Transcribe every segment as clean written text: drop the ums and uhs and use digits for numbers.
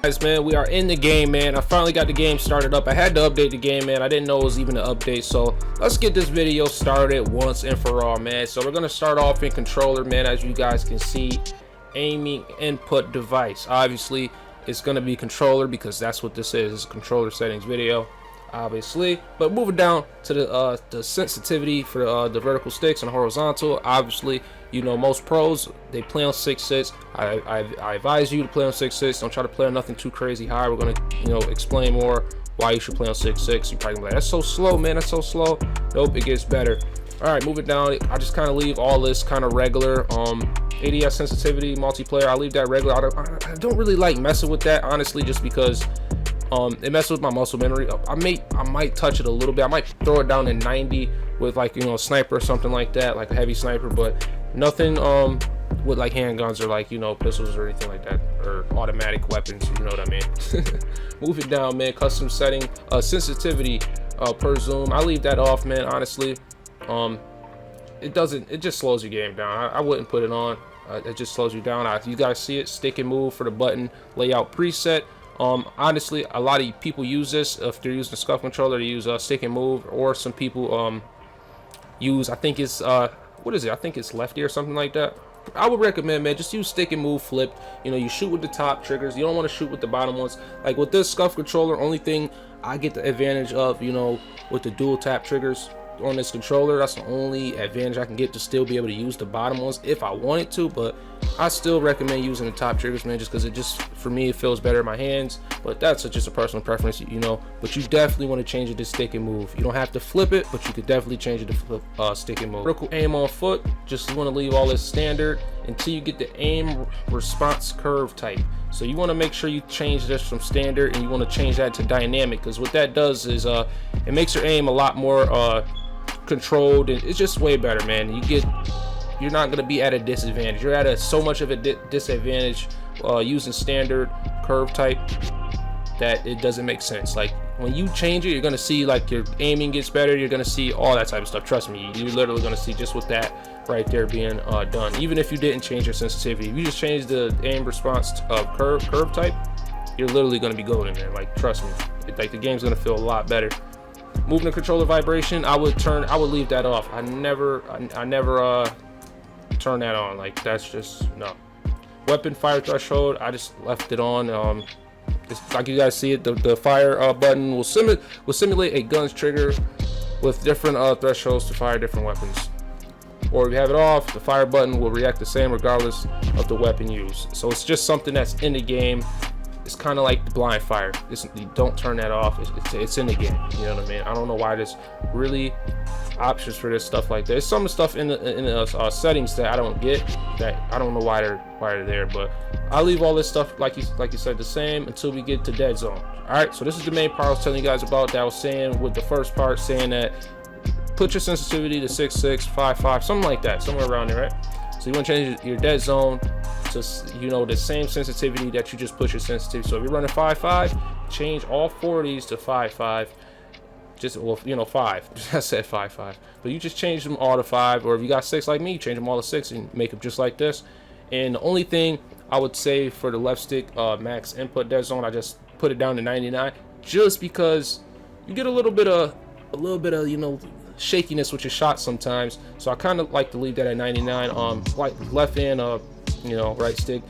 Guys, man, we are in the game, man. I finally got the game started up. I had to update the game, man. I didn't know it was even an update, so let's get this video started once and for all, man. So we're gonna start off in controller, man. As you guys can see, aiming input device. Obviously it's gonna be controller because that's what this is. It's a controller settings video, obviously. But moving down to the sensitivity for the vertical sticks and horizontal. Obviously, you know, most pros, they play on 6.6. I advise you to play on 6.6. Don't try to play on nothing too crazy high. We're gonna, you know, explain more why you should play on 6.6. You probably gonna be like, that's so slow, man, that's so slow. Nope, it gets better. All right, moving down, I just kind of leave all this kind of regular. ADS sensitivity, multiplayer, I leave that regular. I don't really like messing with that, honestly, just because it messes with my muscle memory. I might touch it a little bit. I might throw it down to 90 with, like, you know, a sniper or something like that, like a heavy sniper, but nothing with like handguns or, like, you know, pistols or anything like that, or automatic weapons, you know what I mean. Moving down, man, custom setting, sensitivity per zoom, I leave that off, man, honestly. It just slows your game down. I wouldn't put it on. It just slows you down. You guys see it, stick and move for the button layout preset. Honestly, a lot of people use this if they're using a scuff controller. They use stick and move, or some people use, I think it's what is it? I think it's lefty or something like that. I would recommend, man, just use stick and move flip. You know, you shoot with the top triggers. You don't want to shoot with the bottom ones. Like with this scuff controller, only thing I get the advantage of, you know, with the dual tap triggers on this controller, that's the only advantage I can get, to still be able to use the bottom ones if I wanted to. But I still recommend using the top triggers, man, just because it just, for me, it feels better in my hands. But that's just a personal preference, you know. But you definitely want to change it to stick and move. You don't have to flip it, but you could definitely change it to flip, stick and move. Vertical aim on foot, just want to leave all this standard until you get the aim response curve type. So you want to make sure you change this from standard, and you want to change that to dynamic, because what that does is it makes your aim a lot more controlled, and it's just way better, man. You're not going to be at a disadvantage. You're at so much of a disadvantage using standard curve type that it doesn't make sense. Like, when you change it, you're going to see, like, your aiming gets better. You're going to see all that type of stuff. Trust me, you're literally going to see just with that right there being done. Even if you didn't change your sensitivity, if you just change the aim response curve type, you're literally going to be golden, man. Like, trust me, like, the game's going to feel a lot better. Moving the controller vibration, I would leave that off. I never turn that on. Like, that's just no. Weapon fire threshold, I just left it on. It's like you guys see it, the fire button will simulate a gun's trigger with different thresholds to fire different weapons. Or if you have it off, the fire button will react the same regardless of the weapon used. So it's just something that's in the game. It's kind of like the blind fire. You don't turn that off. It's in the game. You know what I mean? I don't know why there's really options for this stuff like that. There's some stuff in the settings that I don't get, that I don't know why they're there. But I'll leave all this stuff, like you said, the same until we get to dead zone. All right. So this is the main part I was telling you guys about, that I was saying with the first part, saying that put your sensitivity to 6.6, 5.5, something like that, somewhere around there, right? So you want to change your dead zone to, you know, the same sensitivity that you just put your sensitivity. So if you're running 5.5, change all 4 of these to 5.5. Just, well, you know, 5. I said 5.5, but you just change them all to 5. Or if you got 6 like me, change them all to 6 and make them just like this. And the only thing I would say for the left stick max input dead zone, I just put it down to 99, just because you get a little bit of you know, shakiness with your shots sometimes. So I kind of like to leave that at 99. Like left and you know, right stick.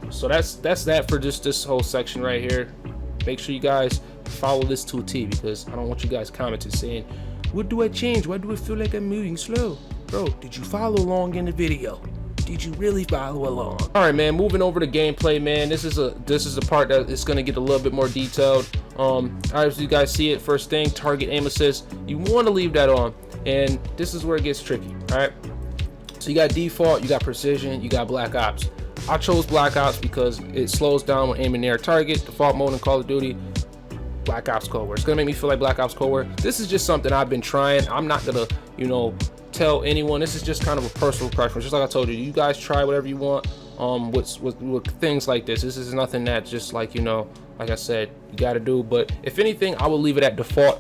So that's that for just this whole section right here. Make sure you guys follow this to a T, because I don't want you guys commenting saying, what do I change? Why do I feel like I'm moving slow? Bro, did you follow along in the video? Did you really follow along? All right, man, moving over to gameplay, man. This is the part that is going to get a little bit more detailed. As you guys see it, first thing, target aim assist, you want to leave that on, and this is where it gets tricky. All right, so you got default, you got precision, you got black ops. I chose black ops because it slows down when aiming near a target. Default mode in Call of Duty, Black Ops Cold War. It's gonna make me feel like Black Ops Cold War. This is just something I've been trying. I'm not gonna, you know, tell anyone. This is just kind of a personal preference. Just like I told you, you guys try whatever you want with things like this. This is nothing that just, like, you know, like I said, you gotta do. But if anything, I will leave it at default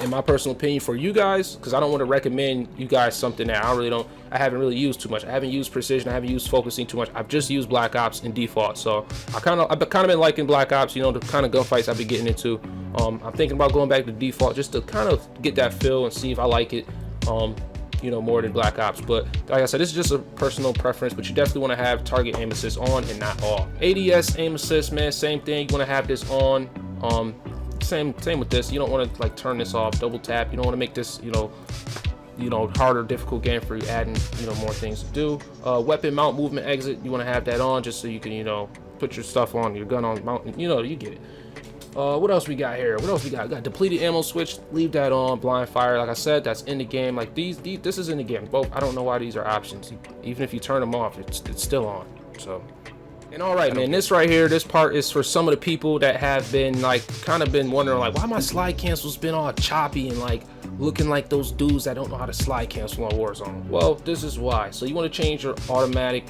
in my personal opinion, for you guys, because I don't want to recommend you guys something that I haven't really used too much. I haven't used precision, I haven't used focusing too much. I've just used Black Ops in default. So I've kind of been liking Black Ops, you know, the kind of gunfights I've been getting into. I'm thinking about going back to default just to kind of get that feel and see if I like it, you know, more than Black Ops. But like I said, this is just a personal preference, but you definitely want to have target aim assist on and not off. ADS aim assist, man, same thing. You want to have this on. Same with this. You don't want to like turn this off, double tap. You don't want to make this, you know, harder, difficult game for you, adding, you know, more things to do. Weapon mount, movement, exit, you want to have that on just so you can, you know, put your stuff on, your gun on mount, you know, you get it. What else we got here? What else we got? We got depleted ammo switch, leave that on. Blind fire, like I said, that's in the game. Like these this is in the game. Both, I don't know why these are options. Even if you turn them off, it's still on. So, and all right, man, this right here, this part is for some of the people that have been like kind of been wondering like why my slide cancels been all choppy and like looking like those dudes that don't know how to slide cancel on Warzone. Well, this is why. So you want to change your automatic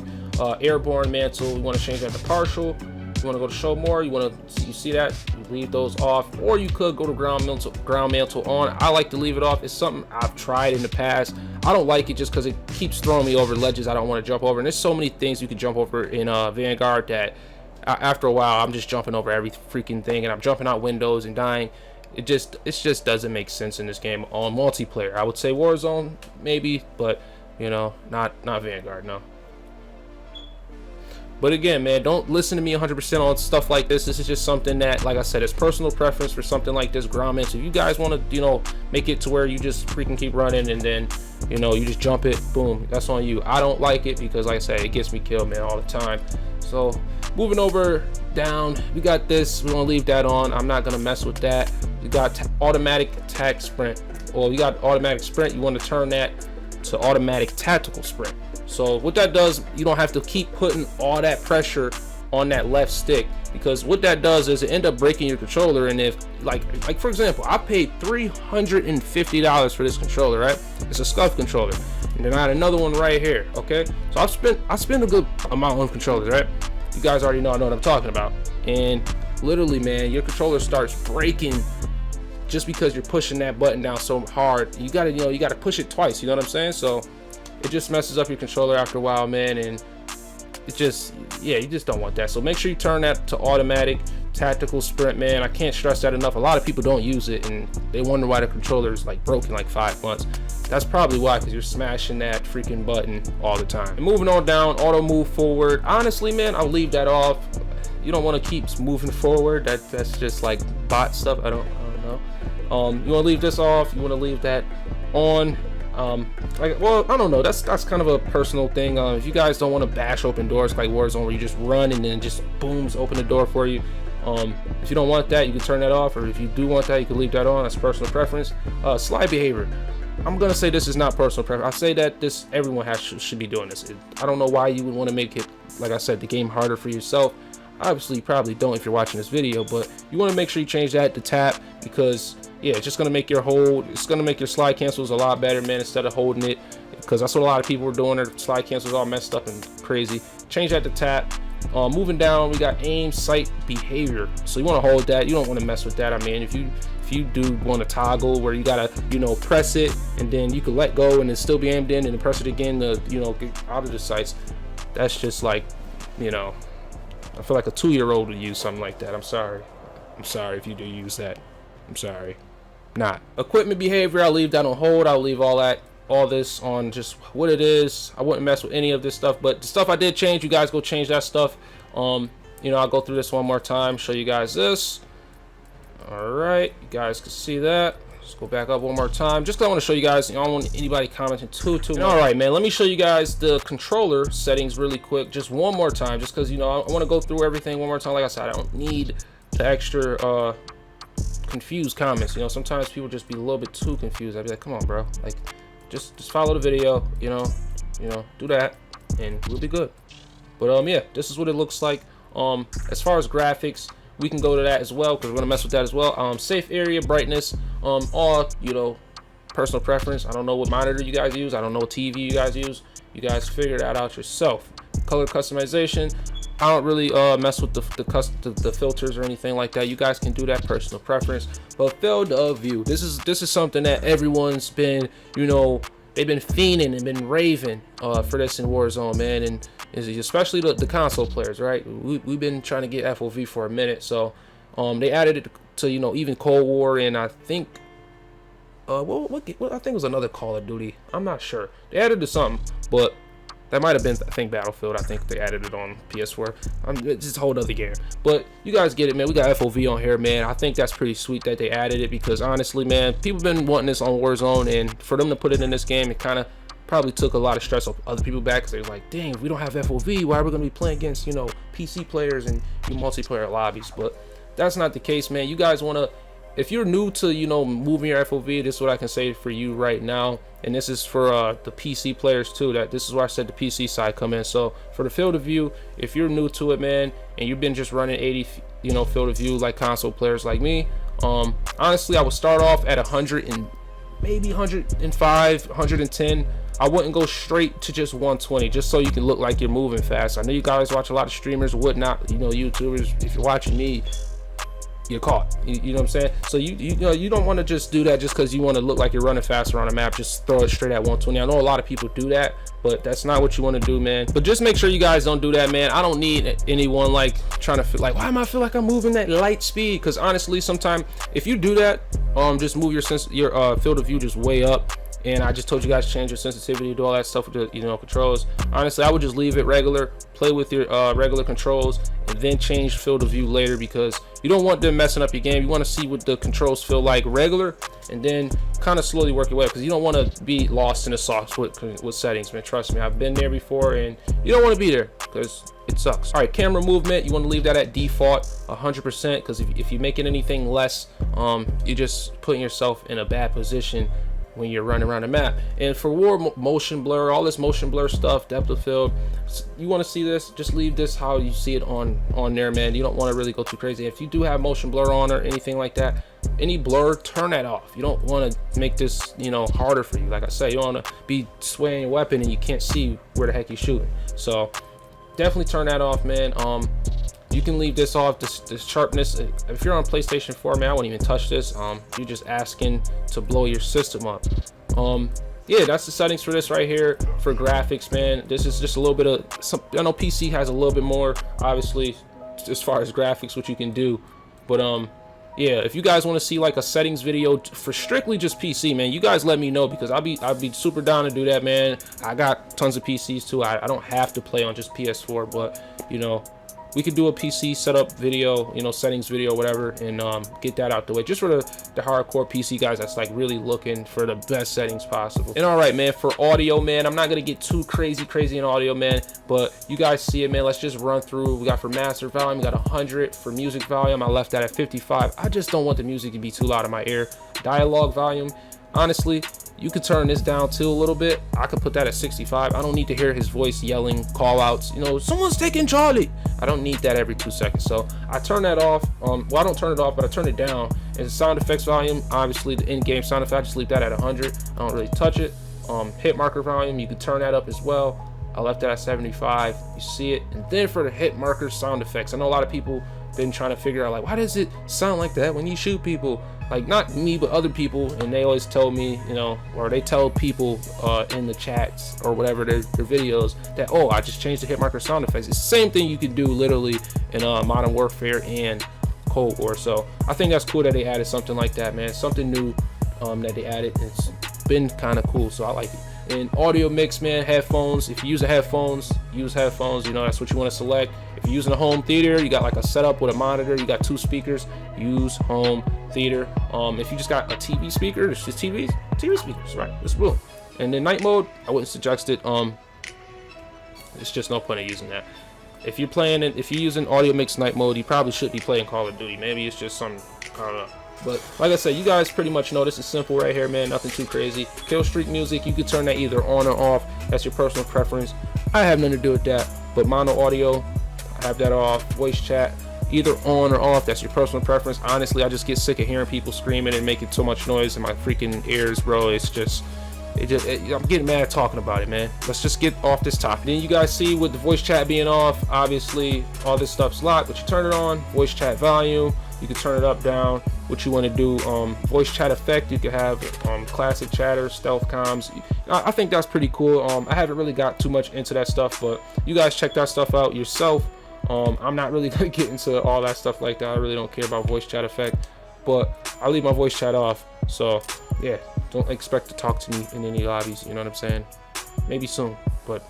airborne mantle. You want to change that to partial. You want to go to show more. You see that, you leave those off, or you could go to ground mantle on. I like to leave it off. It's something I've tried in the past. I don't like it just because it keeps throwing me over ledges I don't want to jump over, and there's so many things you can jump over in Vanguard that after a while I'm just jumping over every freaking thing, and I'm jumping out windows and dying. It just doesn't make sense in this game on multiplayer. I would say Warzone maybe, but you know, not Vanguard, no. But again, man, don't listen to me 100% on stuff like this. This is just something that, like I said, it's personal preference for something like this ground man. So if you guys want to, you know, make it to where you just freaking keep running and then, you know, you just jump it, boom, that's on you. I don't like it because, like I said, it gets me killed, man, all the time. So moving over down, we got this. We're gonna leave that on. I'm not gonna mess with that. You got automatic attack sprint. Well, you got automatic sprint. You want to turn that to automatic tactical sprint. So what that does, you don't have to keep putting all that pressure on that left stick, because what that does is it end up breaking your controller. And if like for example, I paid $350 for this controller, right? It's a scuff controller, and then I had another one right here. Okay, so I spent a good amount on controllers, right? You guys already know I know what I'm talking about. And literally, man, your controller starts breaking just because you're pushing that button down so hard. You gotta push it twice, you know what I'm saying? So it just messes up your controller after a while, man, and it just, yeah, you just don't want that. So make sure you turn that to automatic tactical sprint, man. I can't stress that enough. A lot of people don't use it, and they wonder why the controller is like broken like 5 months. That's probably why, because you're smashing that freaking button all the time. And moving on down, auto move forward. Honestly, man, I'll leave that off. You don't want to keep moving forward. That's just like bot stuff. I don't know. You want to leave this off. You want to leave that on. Well, I don't know. That's kind of a personal thing. If you guys don't want to bash open doors like Warzone, where you just run and then just booms open the door for you. If you don't want that, you can turn that off, or if you do want that, you can leave that on. That's personal preference. Slide behavior. I'm gonna say this is not personal preference. I say that everyone should be doing this. I don't know why you would want to make it, like I said, the game harder for yourself. Obviously, you probably don't if you're watching this video, but you want to make sure you change that to tap, because yeah, it's just gonna make your it's gonna make your slide cancels a lot better, man, instead of holding it, because that's what a lot of people were doing. Their slide cancels all messed up and crazy. Change that to tap. Moving down, we got aim sight behavior. So you want to hold that. You don't want to mess with that. I mean, if you do want to toggle where you gotta, you know, press it and then you can let go and it still be aimed in, and then press it again to, you know, get out of the sights. That's just like, you know, I feel like a 2-year-old would use something like that. I'm sorry if you do use that. I'm sorry. Not equipment behavior. I'll leave that on hold. I'll leave all this on just what it is. I wouldn't mess with any of this stuff, but the stuff I did change, you guys go change that stuff. You know, I'll go through this one more time, show you guys this. All right, you guys can see that. Let's go back up one more time, just because I want to show you guys. You know, I don't want anybody commenting too much. All right, man, let me show you guys the controller settings really quick, just one more time, just because, you know, I want to go through everything one more time. Like I said, I don't need the extra confused comments. You know, sometimes people just be a little bit too confused. I'd be like, come on, bro, like just follow the video, you know, do that and we'll be good. But yeah, this is what it looks like. As far as graphics, we can go to that as well, because we're gonna mess with that as well. Safe area, brightness, all, you know, personal preference. I don't know what monitor you guys use. I don't know what TV you guys use. You guys figure that out yourself. color customization, I don't really mess with the filters or anything like that. You guys can do that, personal preference. But field of view, this is something that everyone's been, you know, they've been fiending and been raving for this in Warzone, man, and especially the console players, right? We've been trying to get FOV for a minute, so they added it to, you know, even Cold War, and I think what I think it was another Call of Duty. I'm not sure. They added it to something, but that might have been, I think, Battlefield. I think they added it on PS4. It's just a whole other game. But you guys get it, man. We got FOV on here, man. I think that's pretty sweet that they added it, because honestly, man, people been wanting this on Warzone, and for them to put it in this game, it kind of probably took a lot of stress off other people back, because they was like, dang, if we don't have FOV, why are we going to be playing against, you know, PC players and multiplayer lobbies? But that's not the case, man. You guys want to, if you're new to, you know, moving your FOV, this is what I can say for you right now, and this is for the PC players too. That this is where I said the PC side come in. So for the field of view, if you're new to it, man, and you've been just running 80, you know, field of view like console players like me, honestly, I would start off at 100 and maybe 105, 110. I wouldn't go straight to just 120, just so you can look like you're moving fast. I know you guys watch a lot of streamers, whatnot, you know, YouTubers. If you're watching me, you're caught. You know what I'm saying? So you know, you don't want to just do that just because you want to look like you're running faster on a map. Just throw it straight at 120. I know a lot of people do that, but that's not what you want to do, man. But just make sure you guys don't do that, man. I don't need anyone like trying to feel like, why am I feel like I'm moving that light speed? Because honestly, sometimes if you do that, just move your field of view just way up. And I just told you guys to change your sensitivity, do all that stuff with the, you know, controls. Honestly, I would just leave it regular, play with your regular controls, and then change field of view later, because you don't want them messing up your game. You want to see what the controls feel like regular, and then kind of slowly work your way up, because you don't want to be lost in the sauce with settings, man. Trust me, I've been there before, and you don't want to be there because it sucks. All right, camera movement, you want to leave that at default 100%, because if you're making anything less, you're just putting yourself in a bad position when you're running around the map. And for war, motion blur, all this motion blur stuff, depth of field, you want to see this, just leave this how you see it on there, man. You don't want to really go too crazy. If you do have motion blur on or anything like that, any blur, turn that off. You don't want to make this, you know, harder for you. Like I said, you don't want to be swaying your weapon and you can't see where the heck you're shooting. So definitely turn that off, man. You can leave this off, this sharpness. If you're on PlayStation 4, man, I wouldn't even touch this. You're just asking to blow your system up. Yeah, that's the settings for this right here. For graphics, man, this is just a little bit of some. I know PC has a little bit more, obviously, as far as graphics, what you can do. But yeah, if you guys want to see like a settings video for strictly just PC, man, you guys let me know, because I'll be super down to do that, man. I got tons of PCs too. I don't have to play on just PS4, but you know, we could do a PC setup video, you know, settings video, whatever, and get that out the way, just for the hardcore PC guys that's like really looking for the best settings possible. And all right, man, for audio, man, I'm not gonna get too crazy in audio, man, but you guys see it, man. Let's just run through. We got for master volume, we got 100. For music volume, I left that at 55. I just don't want the music to be too loud in my ear. Dialogue volume, honestly, you could turn this down too a little bit. I could put that at 65. I don't need to hear his voice yelling call outs, you know, someone's taking Charlie. I don't need that every 2 seconds. So I turn that off. Well, I don't turn it off, but I turn it down. And sound effects volume, obviously the in-game sound effect, I just leave that at 100. I don't really touch it. Hit marker volume, you can turn that up as well. I left that at 75. You see it. And then for the hit marker sound effects, I know a lot of people been trying to figure out, like, why does it sound like that when you shoot people? Like, not me, but other people, and they always tell me, you know, or they tell people in the chats or whatever, their videos, that, oh, I just changed the hit marker sound effects. It's the same thing you could do literally in Modern Warfare and Cold War. So I think that's cool that they added something like that, man. Something new that they added. It's been kind of cool, so I like it. And audio mix, man, headphones. If you use headphones, use headphones. You know, that's what you want to select. If you're using a home theater, you got like a setup with a monitor, you got 2 speakers, use home theater. If you just got a TV speaker, it's just TV speakers, right? It's real. And then night mode, I wouldn't suggest it. It's just no point in using that. If you're using audio mix night mode, you probably should be playing Call of Duty. Maybe it's just some, I don't know. But like I said, you guys pretty much know this is simple right here, man. Nothing too crazy. Kill streak music, you can turn that either on or off. That's your personal preference. I have nothing to do with that. But mono audio, I have that off. Voice chat, either on or off. That's your personal preference. Honestly, I just get sick of hearing people screaming and making so much noise in my freaking ears, bro. It's just, I'm getting mad talking about it, man. Let's just get off this topic. Then you guys see with the voice chat being off, obviously all this stuff's locked, but you turn it on, voice chat volume, you can turn it up, down, what you want to do. Voice chat effect, you can have classic chatter, stealth comms. I think that's pretty cool. I haven't really got too much into that stuff, but you guys check that stuff out yourself. I'm not really gonna get into all that stuff like that. I really don't care about voice chat effect, but I leave my voice chat off. So yeah, don't expect to talk to me in any lobbies, you know what I'm saying? Maybe soon, but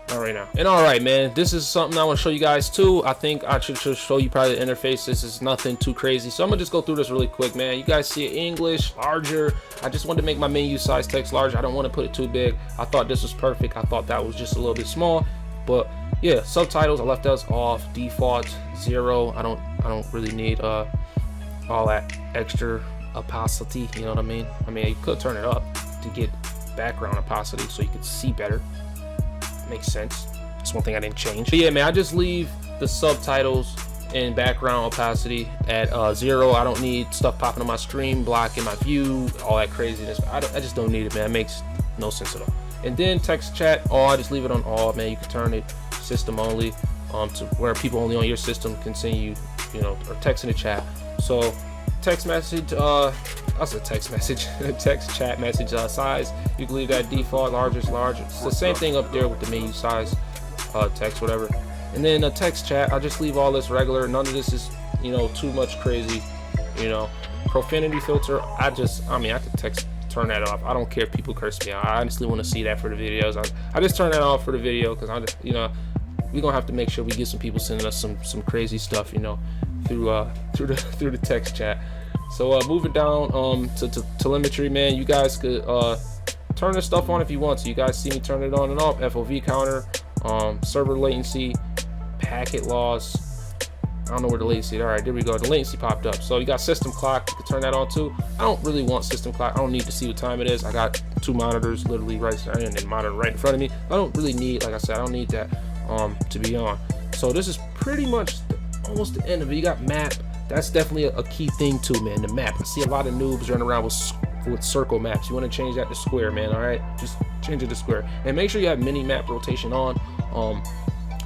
not right now. And all right, man, this is something I want to show you guys too. I think I should show you probably the interface. This is nothing too crazy, so I'm gonna just go through this really quick, man. You guys see it English, larger. I just wanted to make my menu size text larger. I don't want to put it too big. I thought this was perfect. I thought that was just a little bit small, but yeah, subtitles I left those off, default 0. I don't really need all that extra opacity, you know what I mean? I mean, you could turn it up to get background opacity so you can see better. Makes sense. That's one thing I didn't change. But yeah, man, I just leave the subtitles and background opacity at 0. I don't need stuff popping on my stream, blocking my view, all that craziness. I just don't need it, man. It makes no sense at all. And then text chat, I just leave it on all, man. You can turn it system only, to where people only on your system can send you, or text in the chat. So text message, that's a text message, text chat message size, you can leave that default, largest large. It's the same thing up there with the menu size, text, whatever. And then a text chat, I just leave all this regular. None of this is, too much crazy, profanity filter. I could turn that off. I don't care if people curse me out. I honestly want to see that for the videos. I just turn that off for the video because I just, we're gonna have to make sure we get some people sending us some crazy stuff, through the text chat. So moving down to telemetry, man, you guys could turn this stuff on if you want. So you guys see me turn it on and off. FOV counter, server latency, packet loss. I don't know where the latency. All right, there we go. The latency popped up. So you got system clock. You can turn that on too. I don't really want system clock. I don't need to see what time it is. I got 2 monitors literally right there and then monitor right in front of me. I don't really need, like I said, I don't need that to be on. So this is pretty much almost the end of it. You got map. That's definitely a key thing too, man. The map. I see a lot of noobs running around with circle maps. You want to change that to square, man. All right, just change it to square, and make sure you have mini map rotation on.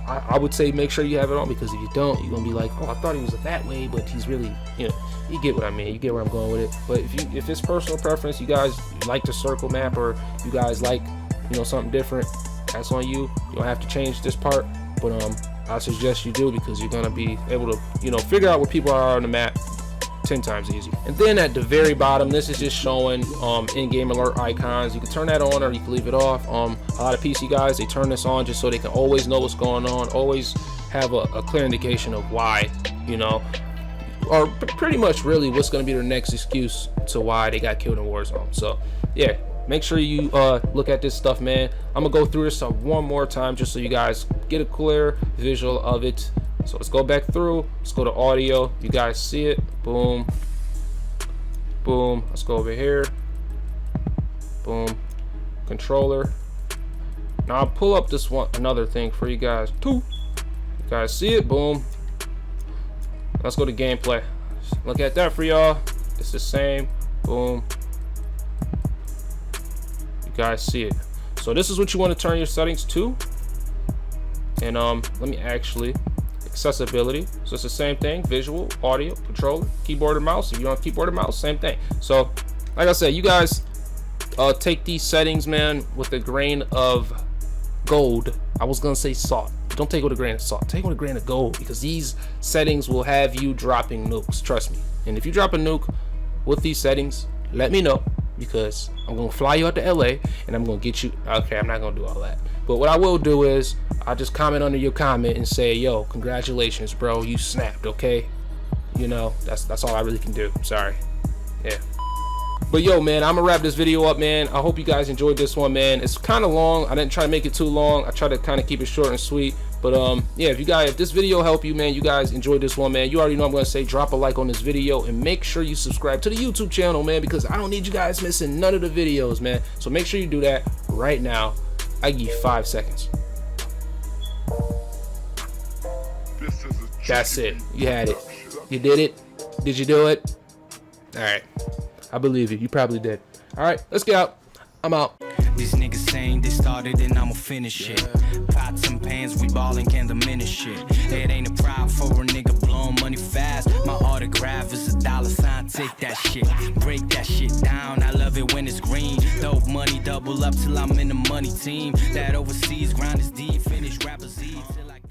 I would say make sure you have it on, because if you don't, you're gonna be like, oh, I thought he was that way, but he's really, you get what I mean. You get where I'm going with it. But if it's personal preference, you guys like the circle map, or you guys like, something different, that's on you. You don't have to change this part, but I suggest you do, because you're gonna be able to, figure out where people are on the map 10 times easier. And then at the very bottom, this is just showing in-game alert icons. You can turn that on or you can leave it off. A lot of PC guys, they turn this on just so they can always know what's going on, always have a clear indication of why, or pretty much really what's going to be their next excuse to why they got killed in Warzone. So yeah, make sure you look at this stuff, man. I'm gonna go through this one more time just so you guys get a clear visual of it. So let's go back through. Let's go to audio. You guys see it? Boom, boom. Let's go over here. Boom. Controller. Now I'll pull up this one, another thing for you guys too. You guys see it? Boom. Let's go to gameplay. Look at that for y'all. It's the same. Boom. You guys see it. So this is what you want to turn your settings to. And let me actually, accessibility. So it's the same thing. Visual, audio, controller, keyboard or mouse. If you're on keyboard or mouse, same thing. So like I said, you guys take these settings, man, with a grain of gold. I was gonna say salt. Don't take it with a grain of salt. Take it with a grain of gold, because these settings will have you dropping nukes. Trust me. And if you drop a nuke with these settings, let me know, because I'm gonna fly you out to LA and I'm gonna get you. Okay, I'm not gonna do all that. But what I will do is I'll just comment under your comment and say, yo, congratulations, bro, you snapped. Okay, that's all I really can do. Sorry. Yeah. But yo, man, I'm gonna wrap this video up, man. I hope you guys enjoyed this one, man. It's kind of long. I didn't try to make it too long. I try to kind of keep it short and sweet. But yeah, if this video helped you, man, you guys enjoyed this one, man, you already know I'm gonna say drop a like on this video and make sure you subscribe to the YouTube channel, man, because I don't need you guys missing none of the videos, man. So make sure you do that right now. I give you 5 seconds. That's it. You had it. You did it. Did you do it? All right. I believe you. You probably did. All right, let's get out. I'm out. These niggas saying they started and I'ma finish it. Pots and pans, we ballin', can't diminish it. It ain't a problem for a nigga blowing money fast. My autograph is $, take that shit. Break that shit down, I love it when it's green. Dope money, double up till I'm in the money team. That overseas grind is deep, finish rappers eat.